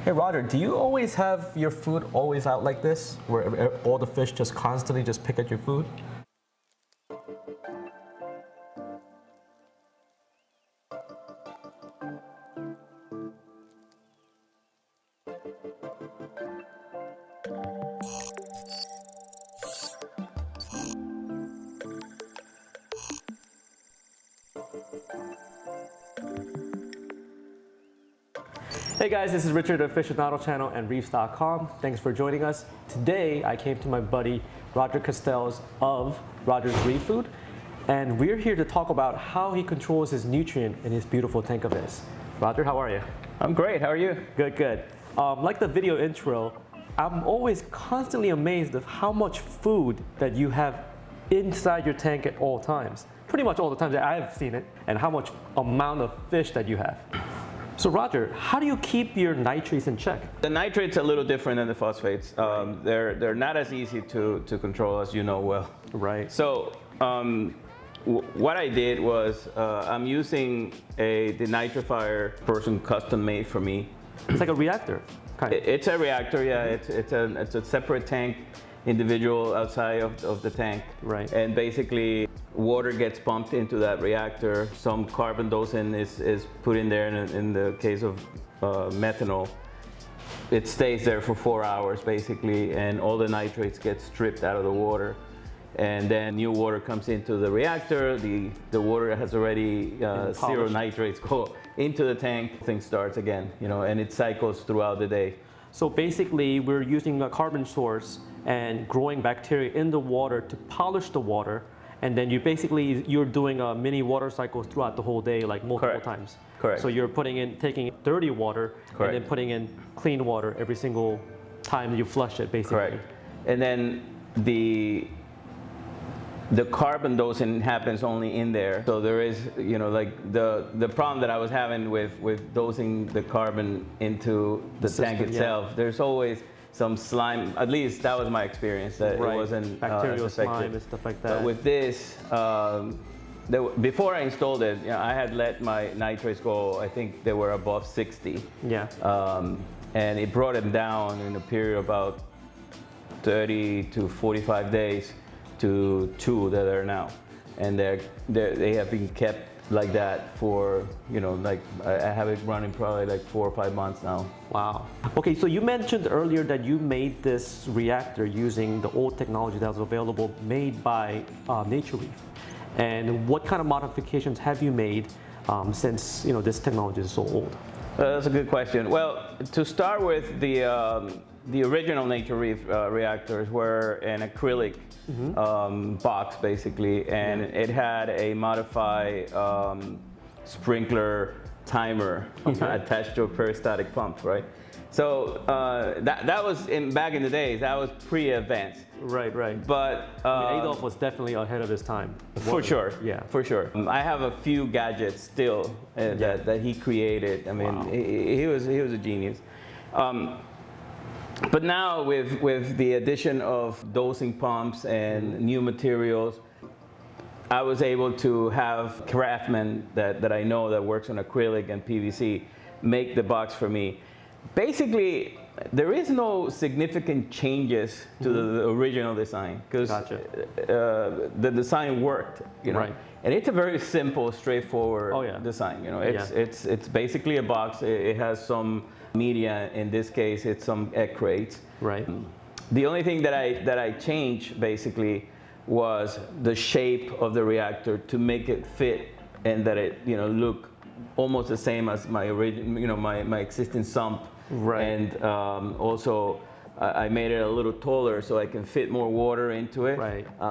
Hey Roger, do you always have your food always out like this, where all the fish just constantly just pick at your food? Hey guys, this is Richard of Aficionado Channel and reefs.com. Thanks for joining us. Today I came to my buddy Rogger Castell of Rogger's Reef Food, and we're here to talk about how he controls his nutrient in his beautiful tank of his. Roger, how are you? I'm great, how are you? Good, good. Like the video intro, I'm always constantly amazed of how much food that you have inside your tank at all times. Pretty much all the times that I've seen it, and how much amount of fish that you have. So Roger, how do you keep your nitrates in check? The nitrates are a little different than the phosphates. They're not as easy to control, as you know well. Right. So what I did was I'm using a denitrifier person custom made for me. It's like a reactor, kind of. It's a reactor, yeah. It's a separate tank, individual outside of the tank. Right. And basically water gets pumped into that reactor. Some carbon dosing is put in there. In the case of methanol, it stays there for 4 hours basically, and all the nitrates get stripped out of the water. And then new water comes into the reactor. The water has already zero nitrates go into the tank. Things starts again, you know, and it cycles throughout the day. So basically, we're using a carbon source and growing bacteria in the water to polish the water. And then you're doing a mini water cycles throughout the whole day, like multiple times. Correct. So you're taking dirty water and then putting in clean water every single time you flush it, basically. Correct. And then the carbon dosing happens only in there. So there is, you know, like the problem that I was having with dosing the carbon into the tank itself, there's always some slime. At least that was my experience, that it wasn't bacterial as effective. slime and stuff like that. But with this, before I installed it, you know, I had let my nitrates go. I think they were above 60. Yeah. And it brought them down in a period of about 30 to 45 days to 2 that are now. And they have been kept like that for, you know, like I have it running probably like 4 or 5 months now. Wow. Okay, so you mentioned earlier that you made this reactor using the old technology that was available, made by Natureef. And what kind of modifications have you made since, you know, this technology is so old? That's a good question. Well, to start with, the original Natureef reactors were an acrylic box basically, and it had a modified sprinkler timer attached to a peristaltic pump, right? So that was back in the days. That was pre-advanced. Right, right. But I mean, Adolf was definitely ahead of his time. For sure. Yeah, for sure. I have a few gadgets still that he created. I mean, he was a genius. But now with the addition of dosing pumps and new materials, I was able to have craftsmen that I know that works on acrylic and PVC make the box for me. Basically, there is no significant changes to the original design, because the design worked, you know. Right. And it's a very simple, straightforward design. You know, it's basically a box. It has some media. In this case, it's some egg crates. Right. The only thing that I changed basically was the shape of the reactor to make it fit, and that it, you know, look almost the same as my original, you know, my existing sump. Right. And also I made it a little taller so I can fit more water into it,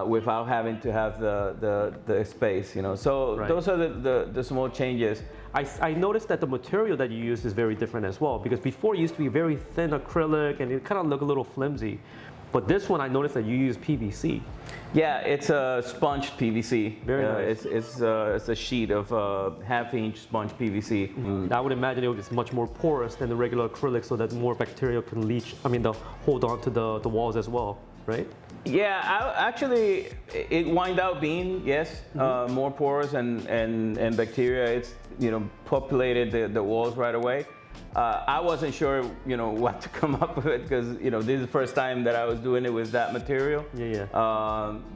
without having to have the space, you know. So those are the small changes. I noticed that the material that you use is very different as well, because before it used to be very thin acrylic and it kind of looked a little flimsy. But this one, I noticed that you use PVC. Yeah, it's a sponge PVC. Very nice. It's a sheet of half-inch sponge PVC. I would imagine it was much more porous than the regular acrylic, so that more bacteria can leach. I mean, hold on to the walls as well, right? Yeah, actually, it wind out being more porous and bacteria. It's, you know, populated the walls right away. I wasn't sure, what to come up with because, this is the first time that I was doing it with that material. Yeah.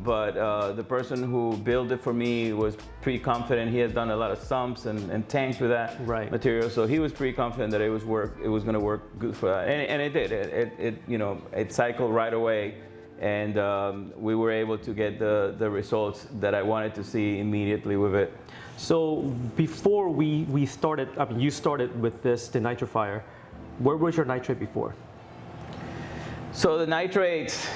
But the person who built it for me was pretty confident. He had done a lot of sumps and tanks with that material, so he was pretty confident that it was going to work good for that, and it did. It cycled right away, and we were able to get the results that I wanted to see immediately with it. So before we started, you started with this denitrifier. Where was your nitrate before? So the nitrates,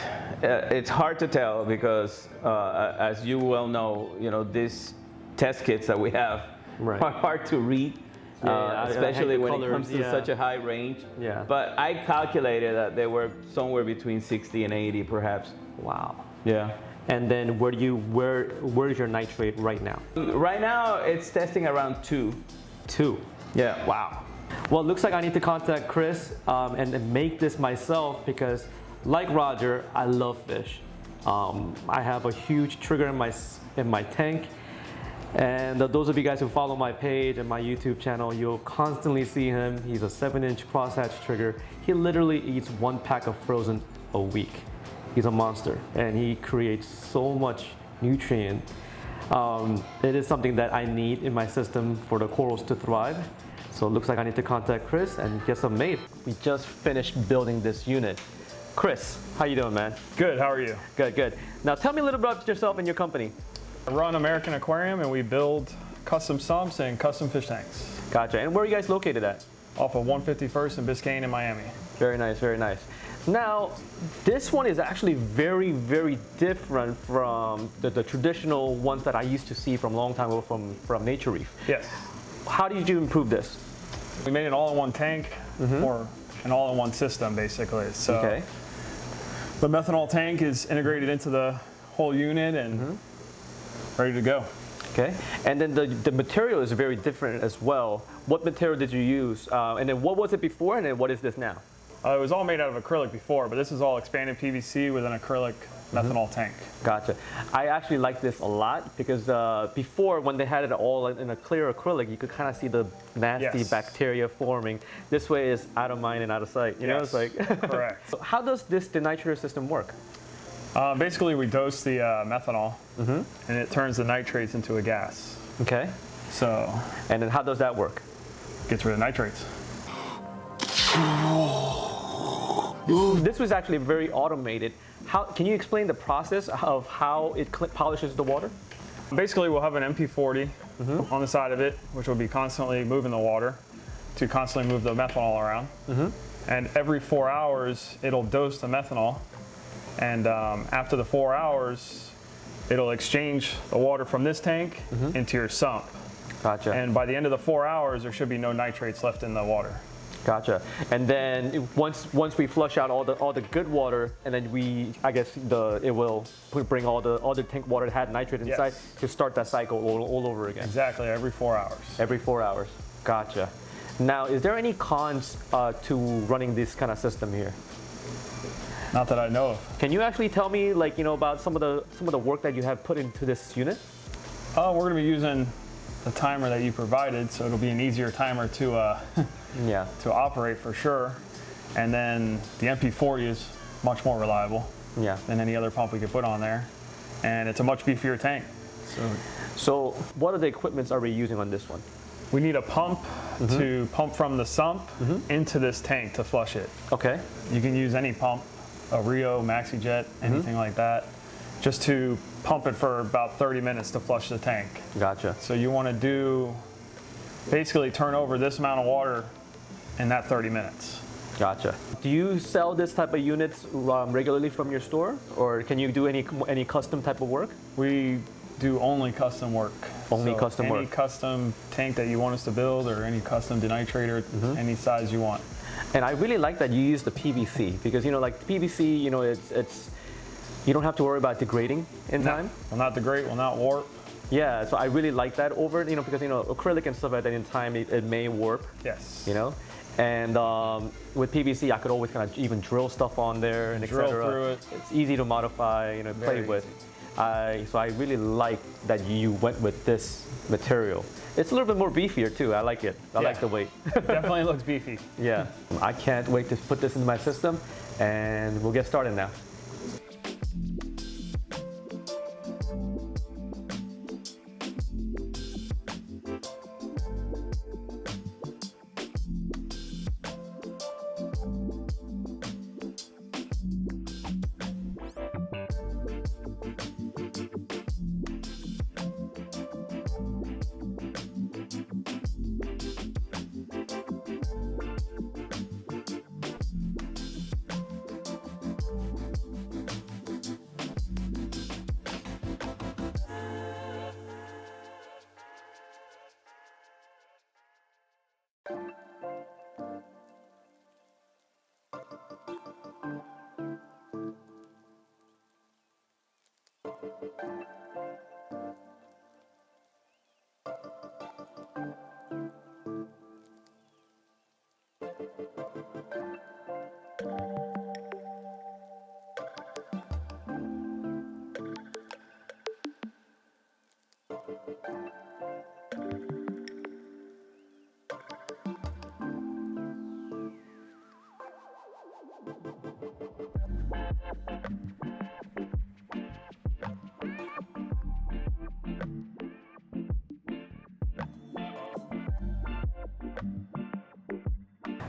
it's hard to tell because, as you well know, these test kits that we have are hard to read, especially when it comes to such a high range. Yeah. But I calculated that they were somewhere between 60 and 80, perhaps. Wow. Yeah. And then where is your nitrate right now? Right now, it's testing around 2. 2. Yeah. Wow. Well, it looks like I need to contact Chris and make this myself because, like Rogger, I love fish. I have a huge trigger in my tank, and those of you guys who follow my page and my YouTube channel, you'll constantly see him. He's a 7-inch crosshatch trigger. He literally eats 1 pack of frozen a week. He's a monster, and he creates so much nutrient. It is something that I need in my system for the corals to thrive. So it looks like I need to contact Chris and get some made. We just finished building this unit. Chris, how you doing, man? Good, how are you? Good, good. Now tell me a little bit about yourself and your company. I run American Aquarium and we build custom sumps and custom fish tanks. Gotcha. And where are you guys located at? Off of 151st and Biscayne in Miami. Very nice, very nice. Now, this one is actually very, very different from the traditional ones that I used to see from a long time ago from Natureef. Yes. How did you improve this? We made an all-in-one tank or an all-in-one system, basically. So the methanol tank is integrated into the whole unit and ready to go. Okay, and then the material is very different as well. What material did you use? And then what was it before, and then what is this now? It was all made out of acrylic before, but this is all expanded PVC with an acrylic methanol tank. Gotcha. I actually like this a lot because before, when they had it all in a clear acrylic, you could kind of see the nasty bacteria forming. This way is out of mind and out of sight. You know, it's like correct. So how does this denitrator system work? Basically, we dose the methanol, and it turns the nitrates into a gas. Okay. So. And then how does that work? Gets rid of nitrates. This was actually very automated. Can you explain the process of how it polishes the water? Basically, we'll have an MP40 on the side of it, which will be constantly moving the water to constantly move the methanol around. And every 4 hours, it'll dose the methanol. And after the 4 hours, it'll exchange the water from this tank into your sump. Gotcha. And by the end of the 4 hours, there should be no nitrates left in the water. Gotcha. And then once we flush out all the good water, and then it will bring all the tank water that had nitrate inside to start that cycle all over again. Exactly, every 4 hours. Every 4 hours. Gotcha. Now, is there any cons to running this kind of system here? Not that I know of. Can you actually tell me, about some of the work that you have put into this unit? We're going to be using the timer that you provided, so it'll be an easier timer to to operate for sure. And then the MP40 is much more reliable than any other pump we could put on there, and it's a much beefier tank. So what are the equipments are we using on this one? We need a pump to pump from the sump into this tank to flush it. Okay. You can use any pump, a Rio, MaxiJet, anything like that, just to pump it for about 30 minutes to flush the tank. Gotcha. So you want to basically turn over this amount of water in that 30 minutes. Gotcha. Do you sell this type of units regularly from your store, or can you do any custom type of work? We do only custom work. Only custom work. Any custom tank that you want us to build, or any custom denitrator, any size you want. And I really like that you use the PVC because like PVC, it's you don't have to worry about degrading in time. Will not degrade, will not warp. Yeah, so I really like that over because acrylic and stuff like that in time it may warp. Yes. And with PVC I could always kind of even drill stuff on there and etc. Drill through it. It's easy to modify, play with. So I really like that you went with this material. It's a little bit more beefier too. I like it. I like the weight. Definitely looks beefy. Yeah. I can't wait to put this into my system, and we'll get started now.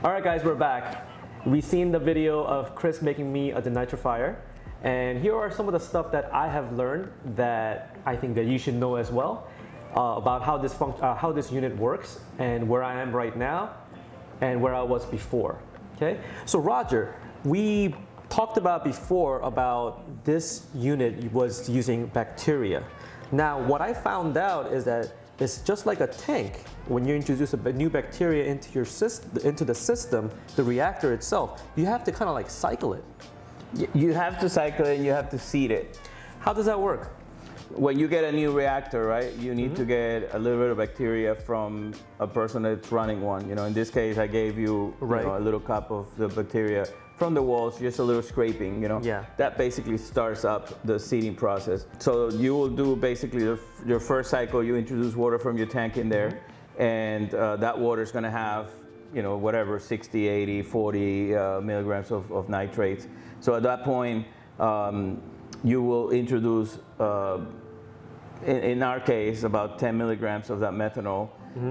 All right, guys, we're back. We've seen the video of Chris making me a denitrifier, and here are some of the stuff that I have learned that I think that you should know as well about how this unit works and where I am right now and where I was before. Okay, so Rogger, we talked about before about this unit was using bacteria. Now, what I found out is that it's just like a tank. When you introduce a new bacteria into your into the system, the reactor itself, you have to kind of like cycle it. You have to cycle it and you have to seed it. How does that work? When you get a new reactor, right, you need to get a little bit of bacteria from a person that's running one. You know, in this case, I gave you, you know, a little cup of the bacteria from the walls, just a little scraping, you know. Yeah. That basically starts up the seeding process. So you will do basically your first cycle, you introduce water from your tank in there, and that water is going to have, you know, whatever, 60, 80, 40 milligrams of nitrates. So at that point, you will introduce, in our case, about 10 milligrams of that methanol,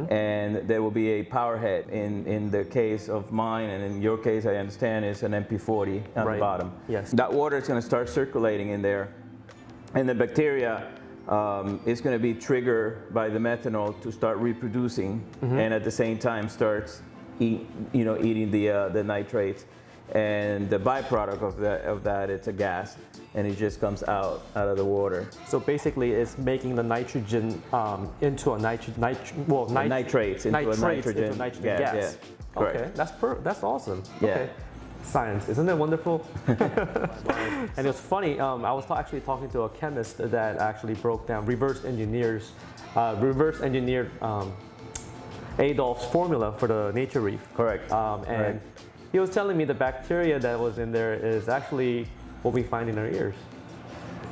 and there will be a power head. In the case of mine, and in your case, I understand, is an MP40 on the bottom. Yes. That water is going to start circulating in there, and the bacteria is going to be triggered by the methanol to start reproducing, and at the same time starts eating the nitrates. And the byproduct of that, it's a gas, and it just comes out of the water. So basically, it's making the nitrogen into a nitrates into a nitrogen gas. Yeah. Okay, that's awesome. Yeah. Okay. Science, isn't it wonderful? And it's funny, I was actually talking to a chemist that actually broke down, reverse engineered Adolf's formula for the nature reef. Correct. And he was telling me the bacteria that was in there is actually what we find in our ears.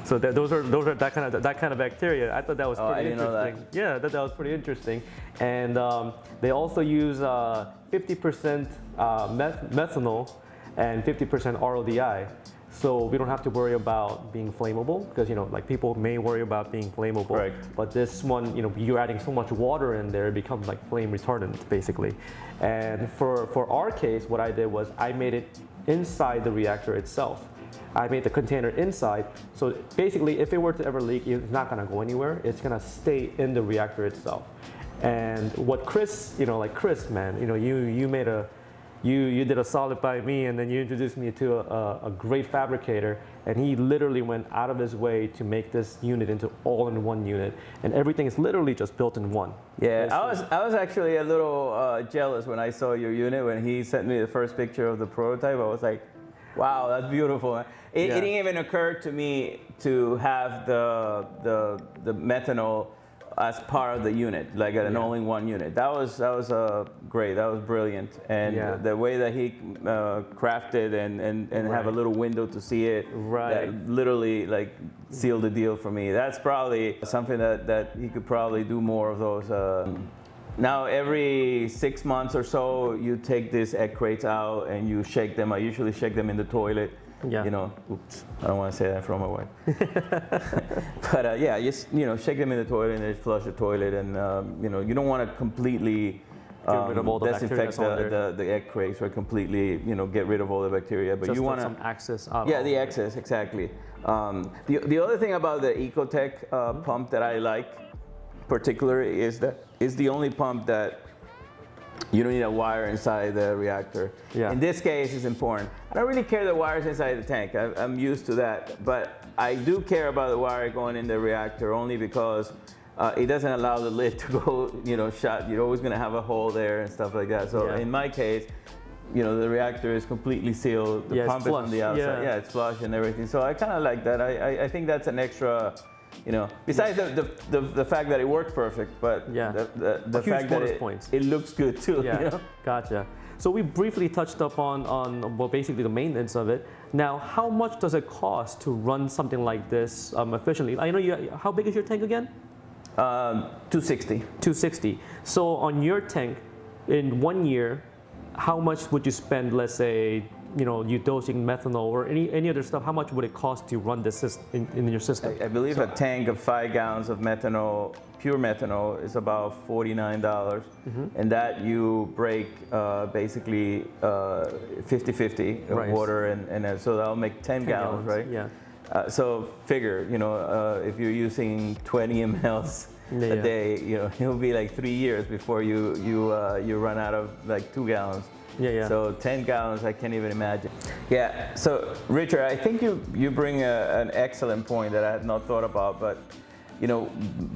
So those are that kind of bacteria. I thought that was pretty interesting. I didn't know that. Yeah, that was pretty interesting. And they also use 50% methanol and 50% RODI. So we don't have to worry about being flammable, because, you know, like people may worry about being flammable. Correct. But this one, you know, you're adding so much water in there, it becomes like flame retardant, basically. And for our case, what I did was I made it inside the reactor itself. I made the container inside. So basically, if it were to ever leak, it's not gonna go anywhere. It's gonna stay in the reactor itself. And what Chris, you know, like Chris, man, you know, you did a solid by me, and then you introduced me to a great fabricator, and he literally went out of his way to make this unit into all-in-one unit, and everything is literally just built in one. Yeah, I was actually a little jealous when I saw your unit. When he sent me the first picture of the prototype, I was like, wow, that's beautiful. It didn't even occur to me to have the methanol as part of the unit, like an all-in-one unit. That was great. That was brilliant. And the way that he crafted and have a little window to see it, that literally like sealed the deal for me. That's probably something that he could probably do more of those. Now every 6 months or so, you take these egg crates out and you shake them. I usually shake them in the toilet. Yeah. You know, oops, I don't want to say that from my wife. But yeah, just shake them in the toilet and then flush the toilet, and you don't want to completely get rid of all the disinfect the egg crates or completely get rid of all the bacteria. But just you want some excess out. Yeah, the excess, exactly. The other thing about the Ecotech pump that I like particularly is that it's the only pump that you don't need a wire inside the reactor. Yeah. In this case, it's important. I don't really care the wires inside the tank. I'm used to that. But I do care about the wire going in the reactor only because it doesn't allow the lid to go, shut. You're always going to have a hole there and stuff like that. So in my case, the reactor is completely sealed. The pump is on the outside. Yeah, it's flush and everything. So I kind of like that. I think that's an extra. Besides the fact that it works perfect, but the fact that it looks good too. Yeah, gotcha. So we briefly touched up on well, basically the maintenance of it. Now, how much does it cost to run something like this efficiently? I know how big is your tank again? 260. 260. So on your tank, in 1 year, how much would you spend, let's say, you dosing methanol or any other stuff? How much would it cost to run this in your system? I believe a tank of 5 gallons of methanol, pure methanol, is about $49, and that you break basically 50-50 of water, and so that'll make 10 gallons, right? Yeah. So figure, if you're using 20 mLs a day, it'll be like 3 years before you run out of like 2 gallons. Yeah. So 10 gallons, I can't even imagine. Yeah. So Richard, I think you bring an excellent point that I had not thought about. But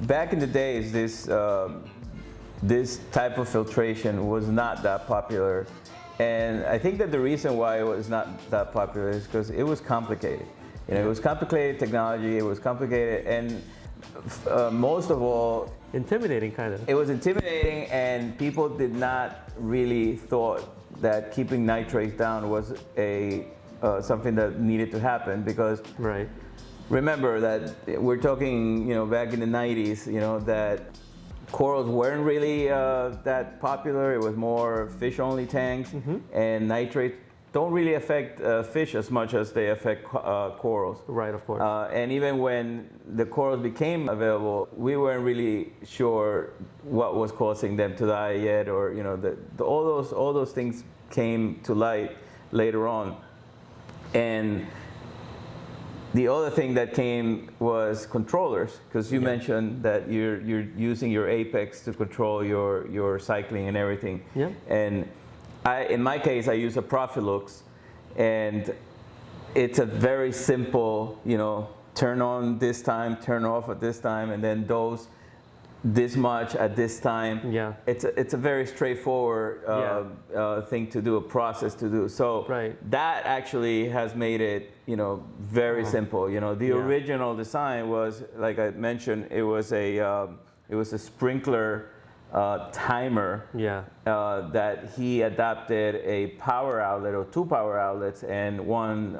back in the days, this type of filtration was not that popular, and I think that the reason why it was not that popular is because it was complicated. It was complicated technology. It was complicated, and most of all, intimidating, kind of. It was intimidating, and people did not really thought that keeping nitrates down was something that needed to happen, because remember that we're talking back in the 90s, that corals weren't really that popular. It was more fish only tanks, and nitrates don't really affect fish as much as they affect corals. Right, of course. And even when the corals became available, we weren't really sure what was causing them to die yet, or all those things came to light later on. And the other thing that came was controllers, because you mentioned that you're using your Apex to control your cycling and everything. Yeah. And in my case, I use a Profilux, and it's a very simple, turn on this time, turn off at this time, and then dose this much at this time. Yeah. It's a very straightforward thing to do, a process to do. So that actually has made it, very simple. The original design was, like I mentioned, it was a sprinkler timer that he adapted a power outlet or 2 power outlets and 1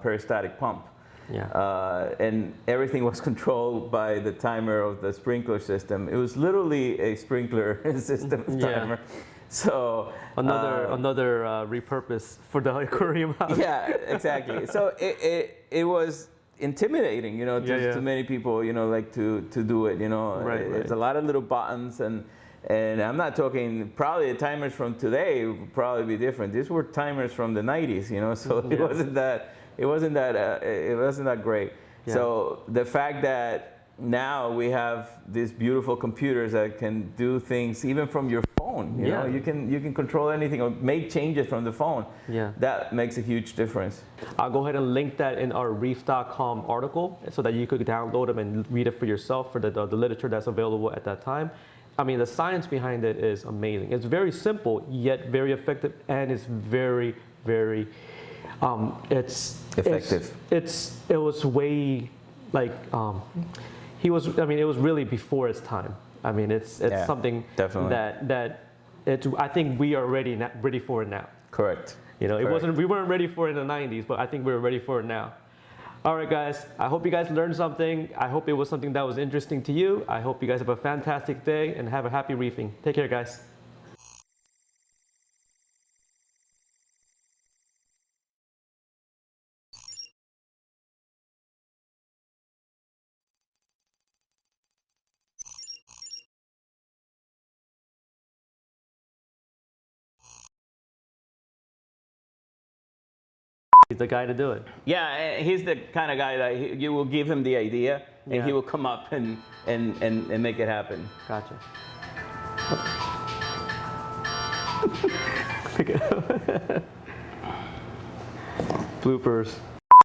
peristatic pump. And everything was controlled by the timer of the sprinkler system. It was literally a sprinkler system timer. So another repurpose for the aquarium house. Yeah, exactly. So it was intimidating, to many people, like to do it. It's a lot of little buttons, and I'm not talking, probably the timers from today would probably be different. These were timers from the 90s, so it wasn't that great. Yeah. So the fact that now we have these beautiful computers that can do things even from your phone, you know, you can control anything or make changes from the phone. Yeah. That makes a huge difference. I'll go ahead and link that in our reef.com article so that you could download them and read it for yourself, for the literature that's available at that time. I mean, the science behind it is amazing. It's very simple, yet very effective, and it's very, very, it's effective. It was way, like, it was really before its time. I mean, it's Yeah, something definitely. I think we are ready for it now. Correct. You know, Correct. we weren't ready for it in the 90s, but I think we're ready for it now. All right, guys, I hope you guys learned something. I hope it was something that was interesting to you. I hope you guys have a fantastic day and have a happy reefing. Take care, guys. He's the guy to do it. Yeah, he's the kind of guy that you will give him the idea, and Yeah. he will come up and make it happen. Gotcha. Bloopers.